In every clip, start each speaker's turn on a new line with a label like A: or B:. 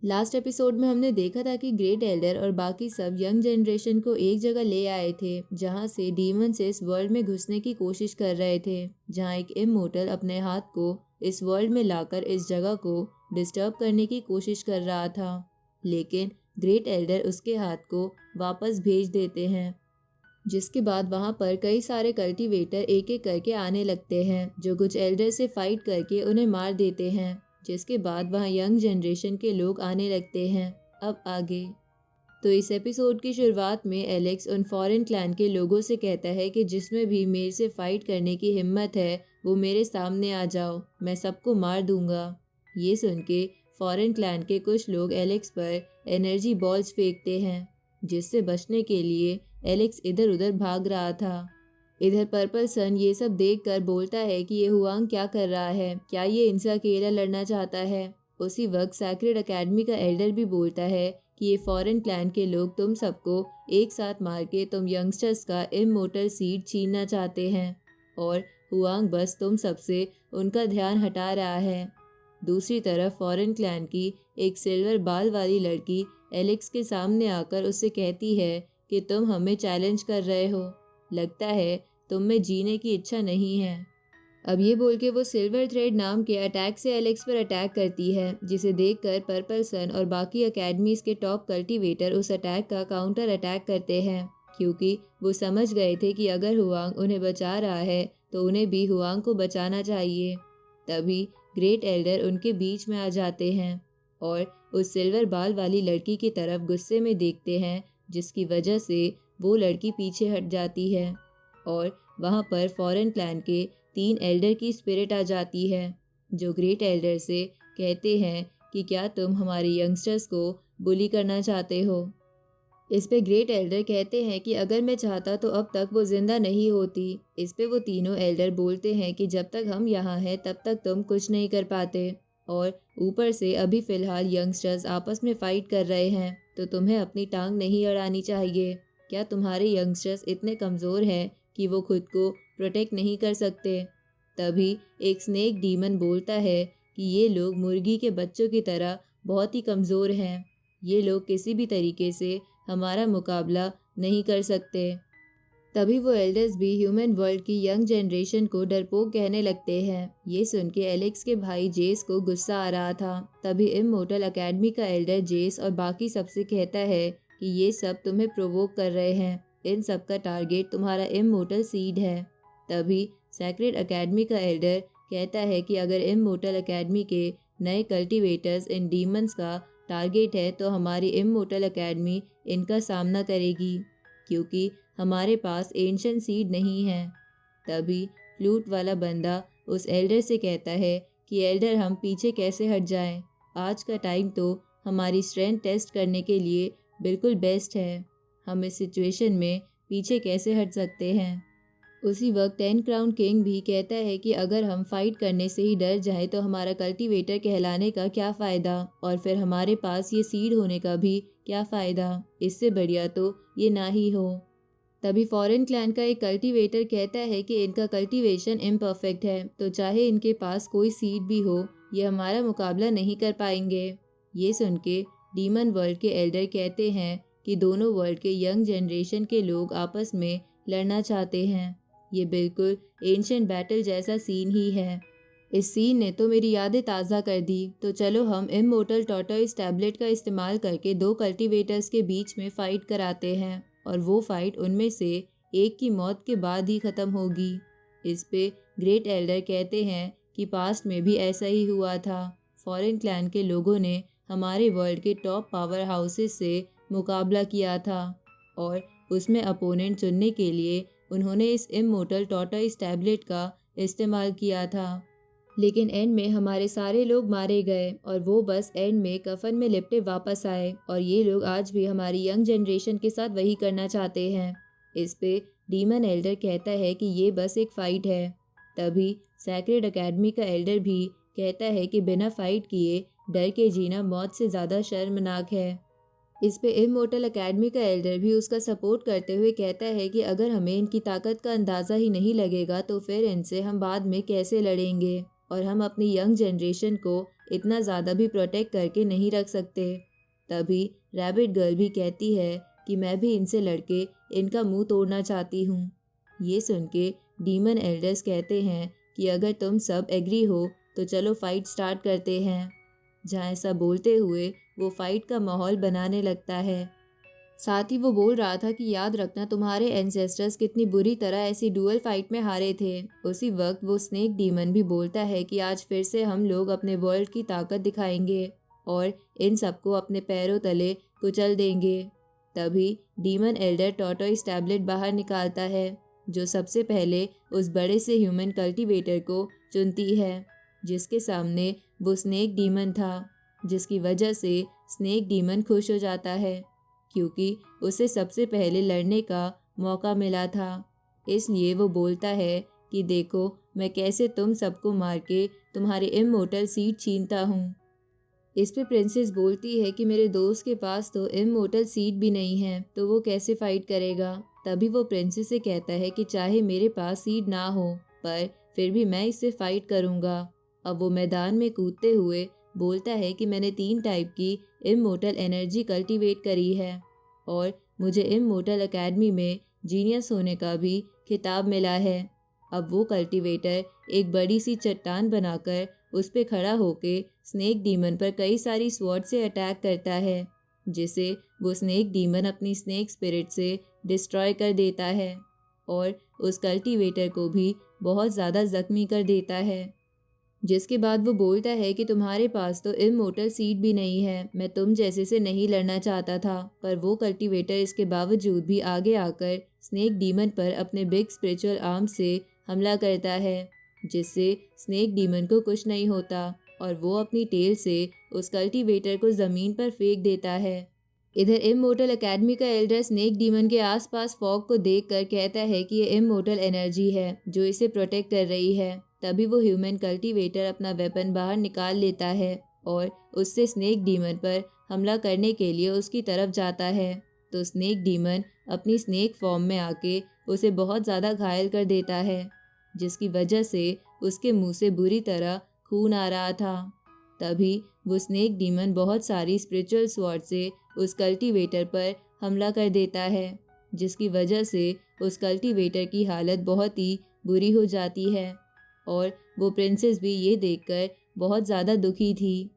A: Last episode में हमने देखा था कि ग्रेट एल्डर और बाकी सब यंग जनरेशन को एक जगह ले आए थे जहां से डीमंस इस वर्ल्ड में घुसने की कोशिश कर रहे थे, जहां एक इमोर्टल अपने हाथ को इस वर्ल्ड में लाकर इस जगह को डिस्टर्ब करने की कोशिश कर रहा था। लेकिन ग्रेट एल्डर उसके हाथ को वापस भेज देते हैं, जिसके बाद वहां पर कई सारे कल्टीवेटर एक एक करके आने लगते हैं जो कुछ एल्डर से फाइट करके उन्हें मार देते हैं, जिसके बाद वहाँ यंग जनरेशन के लोग आने लगते हैं। अब आगे तो इस एपिसोड की शुरुआत में एलेक्स उन फॉरेन क्लैन के लोगों से कहता है कि जिसमें भी मेरे से फाइट करने की हिम्मत है वो मेरे सामने आ जाओ, मैं सबको मार दूंगा। ये सुन के फॉरेन क्लैन के कुछ लोग एलेक्स पर एनर्जी बॉल्स फेंकते हैं, जिससे बचने के लिए एलेक्स इधर उधर भाग रहा था। इधर पर्पल सन ये सब देखकर बोलता है कि ये हुआंग क्या कर रहा है, क्या ये इनसे अकेला लड़ना चाहता है। उसी वक्त सैक्रेड एकेडमी का एल्डर भी बोलता है कि ये फॉरेन क्लैन के लोग तुम सबको एक साथ मार के तुम यंगस्टर्स का इमोर्टल सीड छीनना चाहते हैं और हुआंग बस तुम सबसे उनका ध्यान हटा रहा है। दूसरी तरफ फॉरेन क्लैन की एक सिल्वर बाल वाली लड़की एलेक्स के सामने आकर उससे कहती है कि तुम हमें चैलेंज कर रहे हो, लगता है तुम में जीने की इच्छा नहीं है। अब ये बोल के वो सिल्वर थ्रेड नाम के अटैक से एलेक्स पर अटैक करती है, जिसे देखकर पर्पल सन और बाकी अकेडमीज के टॉप कल्टीवेटर उस अटैक का काउंटर अटैक करते हैं, क्योंकि वो समझ गए थे कि अगर हुआंग उन्हें बचा रहा है तो उन्हें भी हुआंग को बचाना चाहिए। तभी ग्रेट एल्डर उनके बीच में आ जाते हैं और उस सिल्वर बाल वाली लड़की की तरफ गुस्से में देखते हैं, जिसकी वजह से वो लड़की पीछे हट जाती है और वहाँ पर फॉरेन क्लैन के 3 एल्डर की स्पिरिट आ जाती है, जो ग्रेट एल्डर से कहते हैं कि क्या तुम हमारे यंगस्टर्स को बुली करना चाहते हो। इस पे ग्रेट एल्डर कहते हैं कि अगर मैं चाहता तो अब तक वो जिंदा नहीं होती। इस पे वो तीनों एल्डर बोलते हैं कि जब तक हम यहाँ हैं तब तक तुम कुछ नहीं कर पाते, और ऊपर से अभी फ़िलहाल यंगस्टर्स आपस में फ़ाइट कर रहे हैं तो तुम्हें अपनी टांग नहीं अड़ानी चाहिए। क्या तुम्हारे यंगस्टर्स इतने कमज़ोर हैं कि वो खुद को प्रोटेक्ट नहीं कर सकते? तभी एक स्नेक डीमन बोलता है कि ये लोग मुर्गी के बच्चों की तरह बहुत ही कमज़ोर हैं, ये लोग किसी भी तरीके से हमारा मुकाबला नहीं कर सकते। तभी वो एल्डर्स भी ह्यूमन वर्ल्ड की यंग जनरेशन को डरपोक कहने लगते हैं। ये सुन के एलेक्स के भाई जेस को गुस्सा आ रहा था। तभी इमोर्टल एकेडमी का एल्डर जेस और बाकी सबसे कहता है कि ये सब तुम्हें प्रोवोक कर रहे हैं, इन सब का टारगेट तुम्हारा इमोर्टल सीड है। तभी सैक्रेड एकेडमी का एल्डर कहता है कि अगर इमोर्टल एकेडमी के नए कल्टीवेटर्स इन डीमंस का टारगेट है तो हमारी इमोर्टल एकेडमी इनका सामना करेगी, क्योंकि हमारे पास एंशिएंट सीड नहीं है। तभी फ्लूट वाला बंदा उस एल्डर से कहता है कि एल्डर हम पीछे कैसे हट जाएं, आज का टाइम तो हमारी स्ट्रेंथ टेस्ट करने के लिए बिल्कुल बेस्ट है, हम इस सिचुएशन में पीछे कैसे हट सकते हैं। उसी वक्त 10 क्राउन किंग भी कहता है कि अगर हम फाइट करने से ही डर जाए तो हमारा कल्टीवेटर कहलाने का क्या फ़ायदा, और फिर हमारे पास ये सीड होने का भी क्या फ़ायदा, इससे बढ़िया तो ये ना ही हो। तभी फॉरेन क्लैन का एक कल्टीवेटर कहता है कि इनका कल्टीवेशन इम्परफेक्ट है, तो चाहे इनके पास कोई सीड भी हो ये हमारा मुकाबला नहीं कर पाएंगे। ये सुन के डीमन वर्ल्ड के एल्डर कहते हैं कि दोनों वर्ल्ड के यंग जनरेशन के लोग आपस में लड़ना चाहते हैं, ये बिल्कुल एंशिएंट बैटल जैसा सीन ही है। इस सीन ने तो मेरी यादें ताज़ा कर दी, तो चलो हम इमोर्टल टॉर्टोइस टैबलेट का इस्तेमाल करके 2 कल्टीवेटर्स के बीच में फ़ाइट कराते हैं और वो फाइट उनमें से एक की मौत के बाद ही ख़त्म होगी। इस पे ग्रेट एल्डर कहते हैं कि पास्ट में भी ऐसा ही हुआ था, फॉरेन क्लैन के लोगों ने हमारे वर्ल्ड के टॉप पावर हाउसेस से मुकाबला किया था और उसमें अपोनेंट चुनने के लिए उन्होंने इस इमोर्टल टॉर्टोइस टैबलेट का इस्तेमाल किया था, लेकिन एंड में हमारे सारे लोग मारे गए और वो बस एंड में कफन में लिपटे वापस आए, और ये लोग आज भी हमारी यंग जनरेशन के साथ वही करना चाहते हैं। इस पे डीमन एल्डर कहता है कि ये बस एक फ़ाइट है। तभी सैक्रेड एकेडमी का एल्डर भी कहता है कि बिना फाइट किए डर के जीना मौत से ज़्यादा शर्मनाक है। इस पे इमोर्टल एकेडमी का एल्डर भी उसका सपोर्ट करते हुए कहता है कि अगर हमें इनकी ताकत का अंदाज़ा ही नहीं लगेगा तो फिर इनसे हम बाद में कैसे लड़ेंगे। और हम अपनी यंग जनरेशन को इतना ज़्यादा भी प्रोटेक्ट करके नहीं रख सकते। तभी रैबिट गर्ल भी कहती है कि मैं भी इनसे लड़के इनका मुंह तोड़ना चाहती हूँ। ये सुन के डीमन एल्डर्स कहते हैं कि अगर तुम सब एग्री हो तो चलो फाइट स्टार्ट करते हैं। जहाँ ऐसा बोलते हुए वो फाइट का माहौल बनाने लगता है। साथ ही वो बोल रहा था कि याद रखना तुम्हारे एंसेस्टर्स कितनी बुरी तरह ऐसी डुअल फाइट में हारे थे। उसी वक्त वो स्नेक डीमन भी बोलता है कि आज फिर से हम लोग अपने वर्ल्ड की ताकत दिखाएंगे और इन सबको अपने पैरों तले कुचल देंगे। तभी डीमन एल्डर टॉर्टोइस टैबलेट बाहर निकालता है, जो सबसे पहले उस बड़े से ह्यूमन कल्टीवेटर को चुनती है, जिसके सामने वो स्नेक डीमन था, जिसकी वजह से स्नेक डीमन खुश हो जाता है क्योंकि उसे सबसे पहले लड़ने का मौका मिला था। इसलिए वो बोलता है कि देखो मैं कैसे तुम सबको मार के तुम्हारे इमोर्टल सीड छीनता हूँ। इस पे प्रिंसेस बोलती है कि मेरे दोस्त के पास तो इमोर्टल सीड भी नहीं है, तो वो कैसे फाइट करेगा। तभी वो प्रिंसेस से कहता है कि चाहे मेरे पास सीड ना हो पर फिर भी मैं इससे फाइट करूँगा। अब वो मैदान में कूदते हुए बोलता है कि मैंने 3 टाइप की इमोर्टल एनर्जी कल्टीवेट करी है और मुझे इमोर्टल एकेडमी में जीनियस होने का भी खिताब मिला है। अब वो कल्टीवेटर एक बड़ी सी चट्टान बनाकर उस पे खड़ा होके स्नेक डीमन पर कई सारी स्वॉर्ड से अटैक करता है, जिसे वो स्नेक डीमन अपनी स्नेक स्पिरिट से डिस्ट्रॉय कर देता है और उस कल्टीवेटर को भी बहुत ज़्यादा जख्मी कर देता है। जिसके बाद वो बोलता है कि तुम्हारे पास तो इमोर्टल सीड भी नहीं है, मैं तुम जैसे से नहीं लड़ना चाहता था। पर वो कल्टीवेटर इसके बावजूद भी आगे आकर स्नेक डीमन पर अपने बिग स्पिरिचुअल आर्म से हमला करता है, जिससे स्नेक डीमन को कुछ नहीं होता और वो अपनी टेल से उस कल्टीवेटर को ज़मीन पर फेंक देता है। इधर इमोर्टल एकेडमी का एल्डर स्नेक डीमन के आसपास फॉग को देखकर कहता है कि ये इमोर्टल एनर्जी है जो इसे प्रोटेक्ट कर रही है। तभी वो ह्यूमन कल्टीवेटर अपना वेपन बाहर निकाल लेता है और उससे स्नेक डीमन पर हमला करने के लिए उसकी तरफ जाता है। तो स्नेक डीमन अपनी स्नेक फॉर्म में आके उसे बहुत ज़्यादा घायल कर देता है, जिसकी वजह से उसके मुंह से बुरी तरह खून आ रहा था। तभी वो स्नेक डीमन बहुत सारी स्पिरिचुअल स्वॉर्ड से उस कल्टीवेटर पर हमला कर देता है, जिसकी वजह से उस कल्टीवेटर की हालत बहुत ही बुरी हो जाती है और वो प्रिंसेस भी ये देखकर बहुत ज़्यादा दुखी थी।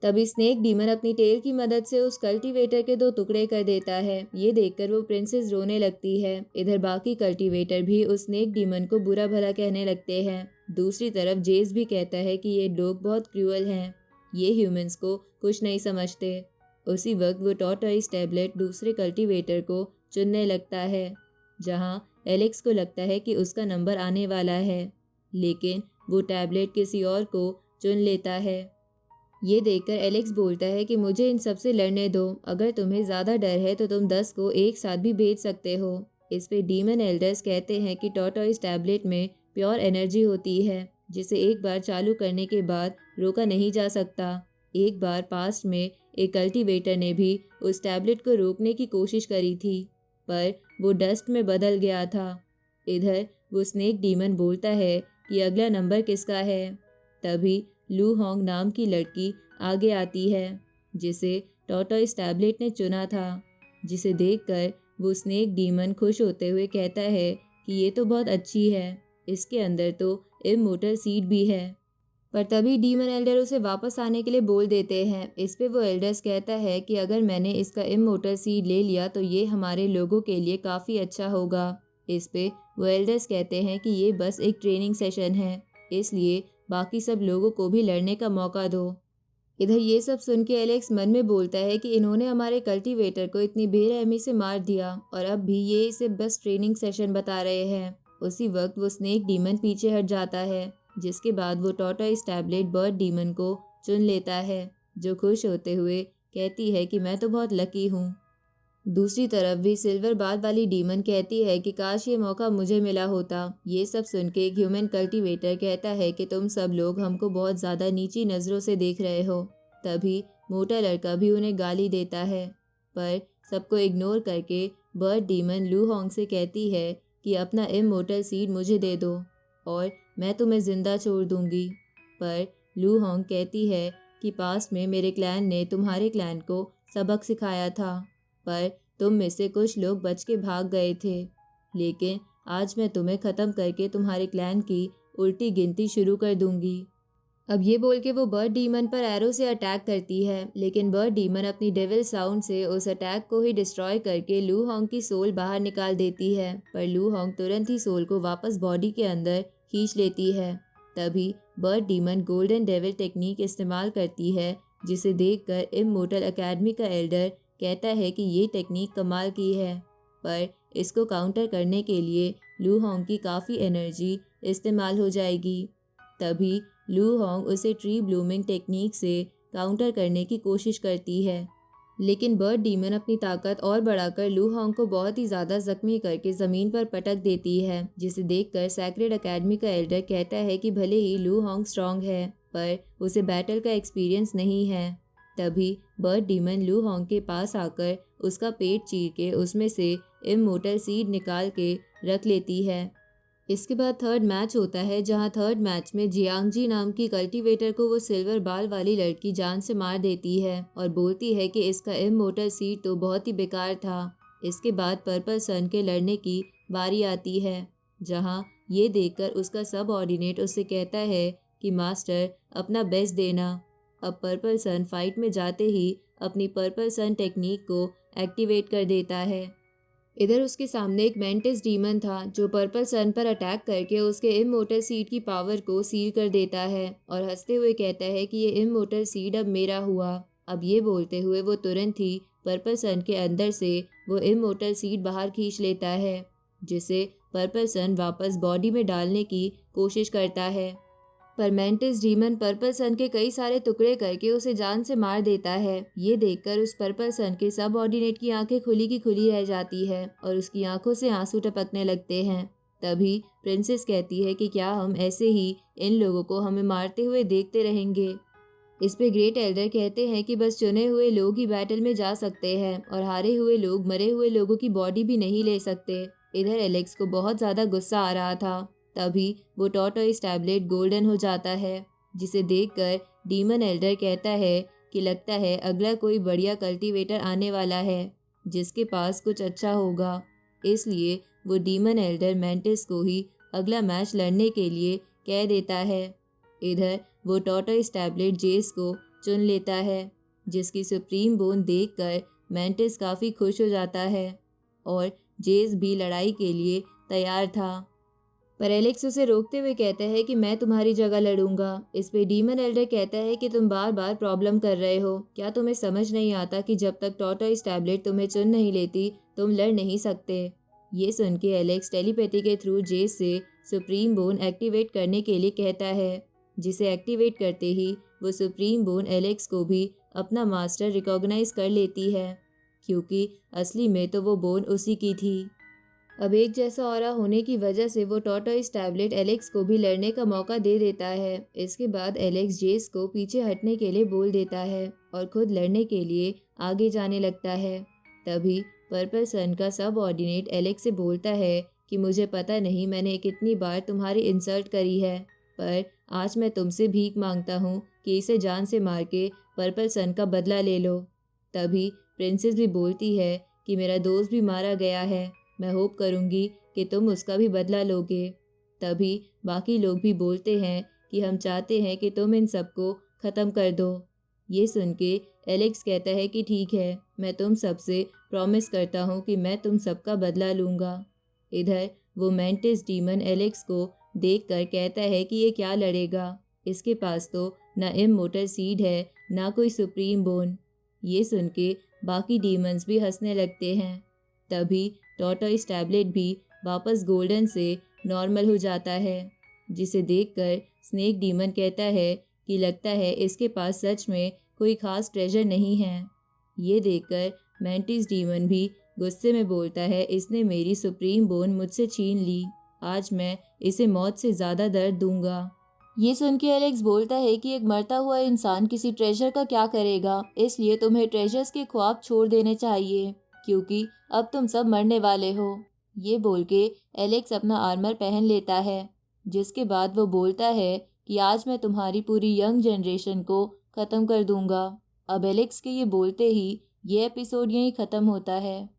A: तभी स्नेक डीमन अपनी टेल की मदद से उस कल्टीवेटर के 2 टुकड़े कर देता है। ये देखकर वो प्रिंसेस रोने लगती है। इधर बाकी कल्टीवेटर भी उस स्नेक डीमन को बुरा भला कहने लगते हैं। दूसरी तरफ जेस भी कहता है कि ये लोग बहुत क्रूअल हैं, ये ह्यूमंस को कुछ नहीं समझते। उसी वक्त वो टॉर्टोइस टैबलेट दूसरे कल्टीवेटर को चुनने लगता है, जहाँ एलेक्स को लगता है कि उसका नंबर आने वाला है, लेकिन वो टैबलेट किसी और को चुन लेता है। ये देखकर एलेक्स बोलता है कि मुझे इन सब से लड़ने दो, अगर तुम्हें ज़्यादा डर है तो तुम 10 को एक साथ भी भेज सकते हो। इस पे डीमन एल्डर्स कहते हैं कि टॉर्टोइस टैबलेट में प्योर एनर्जी होती है, जिसे एक बार चालू करने के बाद रोका नहीं जा सकता। एक बार पास्ट में एक कल्टीवेटर ने भी उस टैबलेट को रोकने की कोशिश करी थी, पर वो डस्ट में बदल गया था। इधर वो स्नेक डीमन बोलता है कि अगला नंबर किसका है। तभी लू होंग नाम की लड़की आगे आती है, जिसे टॉर्टोइस टैबलेट ने चुना था, जिसे देखकर वो स्नेक डीमन खुश होते हुए कहता है कि ये तो बहुत अच्छी है, इसके अंदर तो इमोर्टल सीड भी है। पर तभी डीमन एल्डर उसे वापस आने के लिए बोल देते हैं। इस पे वो एल्डर्स कहता है कि अगर मैंने इसका इमोर्टल सीड ले लिया तो ये हमारे लोगों के लिए काफ़ी अच्छा होगा। इस पे वो एल्डर्स कहते हैं कि ये बस एक ट्रेनिंग सेशन है, इसलिए बाकी सब लोगों को भी लड़ने का मौका दो। इधर ये सब सुन के एलेक्स मन में बोलता है कि इन्होंने हमारे कल्टीवेटर को इतनी बेरहमी से मार दिया और अब भी ये इसे बस ट्रेनिंग सेशन बता रहे हैं। उसी वक्त वो स्नेक डीमन पीछे हट जाता है, जिसके बाद वो टॉर्टोइस टैबलेट बर्ड डीमन को चुन लेता है, जो खुश होते हुए कहती है कि मैं तो बहुत लकी हूँ। दूसरी तरफ भी सिल्वर बाल वाली डीमन कहती है कि काश ये मौका मुझे मिला होता। ये सब सुन के एक ह्यूमन कल्टीवेटर कहता है कि तुम सब लोग हमको बहुत ज़्यादा नीची नज़रों से देख रहे हो। तभी मोटा लड़का भी उन्हें गाली देता है, पर सबको इग्नोर करके बर्ड डीमन लू होंग से कहती है कि अपना इमोर्टल सीड मुझे दे दो और मैं तुम्हें ज़िंदा छोड़ दूंगी। पर लू होंग कहती है कि पास में मेरे क्लैन ने तुम्हारे क्लैन को सबक सिखाया था, पर तुम में से कुछ लोग बच के भाग गए थे। लेकिन आज मैं तुम्हें ख़त्म करके तुम्हारे क्लैन की उल्टी गिनती शुरू कर दूंगी। अब ये बोल के वो बर्ड डीमन पर एरो से अटैक करती है, लेकिन बर्ड डीमन अपनी डेविल साउंड से उस अटैक को ही डिस्ट्रॉय करके लू होंग की सोल बाहर निकाल देती है। पर लू होंग तुरंत ही सोल को वापस बॉडी के अंदर खींच लेती है। तभी bird demon golden devil technique इस्तेमाल करती है, जिसे देखकर इमोर्टल एकेडमी का एल्डर कहता है कि ये टेक्निक कमाल की है। पर इसको काउंटर करने के लिए लू होंग की काफ़ी एनर्जी इस्तेमाल हो जाएगी। तभी लू होंग उसे ट्री ब्लूमिंग टेक्निक से काउंटर करने की कोशिश करती है, लेकिन बर्ड डीमन अपनी ताकत और बढ़ाकर लू होंग को बहुत ही ज़्यादा जख्मी करके ज़मीन पर पटक देती है, जिसे देखकर सैक्रेड एकेडमी का एल्डर कहता है कि भले ही लू होंग स्ट्रांग है, पर उसे बैटल का एक्सपीरियंस नहीं है। तभी बर्ड डीमन लू होंग के पास आकर उसका पेट चीर के उसमें से इमोर्टल सीड निकाल के रख लेती है। इसके बाद थर्ड मैच होता है, जहां थर्ड मैच में जियांगजी नाम की कल्टीवेटर को वो सिल्वर बाल वाली लड़की जान से मार देती है और बोलती है कि इसका इमोर्टल सीड तो बहुत ही बेकार था। इसके बाद पर्पल सन के लड़ने की बारी आती है, जहां ये देखकर उसका सब ऑर्डिनेट उससे कहता है कि मास्टर अपना बेस्ट देना। अब पर्पल सन फाइट में जाते ही अपनी पर्पल सन टेक्निक को एक्टिवेट कर देता है। इधर उसके सामने एक मेंटिस डीमन था, जो पर्पल सन पर अटैक करके उसके इमोर्टल सीड की पावर को सील कर देता है और हंसते हुए कहता है कि ये इमोर्टल सीड अब मेरा हुआ। अब ये बोलते हुए वो तुरंत ही पर्पल सन के अंदर से वो इमोर्टल सीड बाहर खींच लेता है, जिसे पर्पल सन वापस बॉडी में डालने की कोशिश करता है। पर मेंटिस डीमन पर्पल सन के कई सारे टुकड़े करके उसे जान से मार देता है। ये देखकर उस पर्पल सन के सब ऑर्डिनेट की आंखें खुली की खुली रह जाती है और उसकी आंखों से आंसू टपकने लगते हैं। तभी प्रिंसेस कहती है कि क्या हम ऐसे ही इन लोगों को हमें मारते हुए देखते रहेंगे। इस पे ग्रेट एल्डर कहते हैं कि बस चुने हुए लोग ही बैटल में जा सकते हैं और हारे हुए लोग मरे हुए लोगों की बॉडी भी नहीं ले सकते। इधर एलेक्स को बहुत ज़्यादा गुस्सा आ रहा था। तभी वो टॉर्टोइस टैबलेट गोल्डन हो जाता है, जिसे देखकर डीमन एल्डर कहता है कि लगता है अगला कोई बढ़िया कल्टीवेटर आने वाला है, जिसके पास कुछ अच्छा होगा। इसलिए वो डीमन एल्डर मेंटिस को ही अगला मैच लड़ने के लिए कह देता है। इधर वो टॉर्टोइस टैबलेट जेस को चुन लेता है, जिसकी सुप्रीम बोन देखकर मेंटिस काफ़ी खुश हो जाता है और जेस भी लड़ाई के लिए तैयार था। पर एलेक्स उसे रोकते हुए कहता है कि मैं तुम्हारी जगह लड़ूंगा। इस पे डीमन एल्डर कहता है कि तुम बार बार प्रॉब्लम कर रहे हो, क्या तुम्हें समझ नहीं आता कि जब तक टॉर्टोइस टैबलेट तुम्हें चुन नहीं लेती तुम लड़ नहीं सकते। ये सुन के एलेक्स टेलीपैथी के थ्रू जेस से सुप्रीम बोन एक्टिवेट करने के लिए कहता है, जिसे एक्टिवेट करते ही वो सुप्रीम बोन एलेक्स को भी अपना मास्टर रिकॉग्नाइज कर लेती है, क्योंकि असली में तो वो बोन उसी की थी। अब एक जैसा ऑरा होने की वजह से वो टॉर्टोइस टैबलेट एलेक्स को भी लड़ने का मौका दे देता है। इसके बाद एलेक्स जेस को पीछे हटने के लिए बोल देता है और खुद लड़ने के लिए आगे जाने लगता है। तभी पर्पल सन का सब ऑर्डिनेट एलेक्स से बोलता है कि मुझे पता नहीं मैंने कितनी बार तुम्हारी इंसल्ट करी है, पर आज मैं तुमसे भीख मांगता हूँ कि इसे जान से मार के पर्पल सन का बदला ले लो। तभी प्रिंसेस भी बोलती है कि मेरा दोस्त भी मारा गया है, मैं होप करूँगी कि तुम उसका भी बदला लोगे। तभी बाकी लोग भी बोलते हैं कि हम चाहते हैं कि तुम इन सबको ख़त्म कर दो। ये सुन के एलेक्स कहता है कि ठीक है, मैं तुम सबसे प्रॉमिस करता हूँ कि मैं तुम सबका बदला लूँगा। इधर वो मेंटिस डीमन एलेक्स को देखकर कहता है कि ये क्या लड़ेगा, इसके पास तो ना इमोर्टल सीड है ना कोई सुप्रीम बोन। ये सुन के बाकी डीमंस भी हंसने लगते हैं। तभी टॉर्टोइस टैबलेट भी वापस गोल्डन से नॉर्मल हो जाता है, जिसे देखकर स्नेक डीमन कहता है कि लगता है इसके पास सच में कोई खास ट्रेजर नहीं है। ये देखकर मेंटिस डीमन भी गुस्से में बोलता है, इसने मेरी सुप्रीम बोन मुझसे छीन ली, आज मैं इसे मौत से ज़्यादा दर्द दूंगा। ये सुन के एलेक्स बोलता है कि एक मरता हुआ इंसान किसी ट्रेजर का क्या करेगा, इसलिए तुम्हें ट्रेजर्स के ख्वाब छोड़ देने चाहिए, क्योंकि अब तुम सब मरने वाले हो। ये बोल के एलेक्स अपना आर्मर पहन लेता है, जिसके बाद वो बोलता है कि कि आज मैं तुम्हारी पूरी यंग जनरेशन को ख़त्म कर दूंगा। अब एलेक्स के ये बोलते ही ये एपिसोड यहीं ख़त्म होता है।